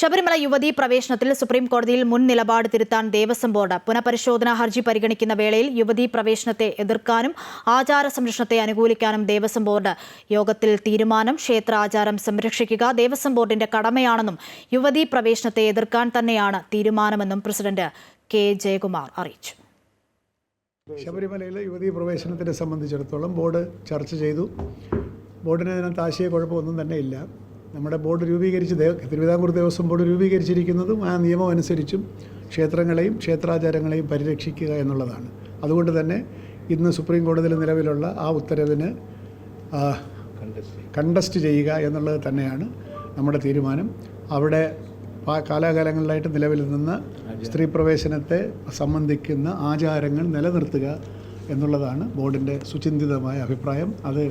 ശബരിമല യുവതീ പ്രവേശനത്തിൽ സുപ്രീം കോടതിയിൽ മുൻ നിലപാട് തിരുത്താൻ ദേവസ്വം ബോർഡ് പുനഃപരിശോധനാ ഹർജി പരിഗണിക്കുന്ന വേളയിൽ യുവതീ പ്രവേശനത്തെ എതിർക്കാനും ആചാര സംരക്ഷണത്തെ അനുകൂലിക്കാനും ദേവസ്വം ബോർഡ് യോഗത്തിൽ തീരുമാനം. ക്ഷേത്ര ആചാരം സംരക്ഷിക്കുക ദേവസ്വം ബോർഡിന്റെ കടമയാണെന്നും യുവതീ പ്രവേശനത്തെ എതിർക്കാൻ തന്നെയാണ് തീരുമാനമെന്നും പ്രസിഡന്റ് കെ ജയകുമാർ അറിയിച്ചു. ശബരിമലയിലെ യുവതീ പ്രവേശനത്തിനെ സംബന്ധിച്ചിടത്തോളം ബോർഡ് ചർച്ച ചെയ്തു. ബോർഡിന് അതിനകത്ത് ആശയക്കുഴപ്പമൊന്നും തന്നെ ഇല്ല. നമ്മുടെ ബോർഡ് തിരുവിതാംകൂർ ദേവസ്വം ബോർഡ് രൂപീകരിച്ചിരിക്കുന്നതും ആ നിയമം അനുസരിച്ചും ക്ഷേത്രങ്ങളെയും ക്ഷേത്രാചാരങ്ങളെയും പരിരക്ഷിക്കുക എന്നുള്ളതാണ്. അതുകൊണ്ട് തന്നെ ഇന്ന് സുപ്രീം കോടതിയിൽ നിലവിലുള്ള ആ ഉത്തരവിന് കണ്ടസ്റ്റ് ചെയ്യുക എന്നുള്ളത് തന്നെയാണ് നമ്മുടെ തീരുമാനം. അവിടെ കാലാകാലങ്ങളിലായിട്ട് നിലവിൽ നിന്ന് സ്ത്രീ പ്രവേശനത്തെ സംബന്ധിക്കുന്ന ആചാരങ്ങൾ നിലനിർത്തുക എന്നുള്ളതാണ് ബോർഡിൻ്റെ സുചിന്തിതമായ അഭിപ്രായം. അത്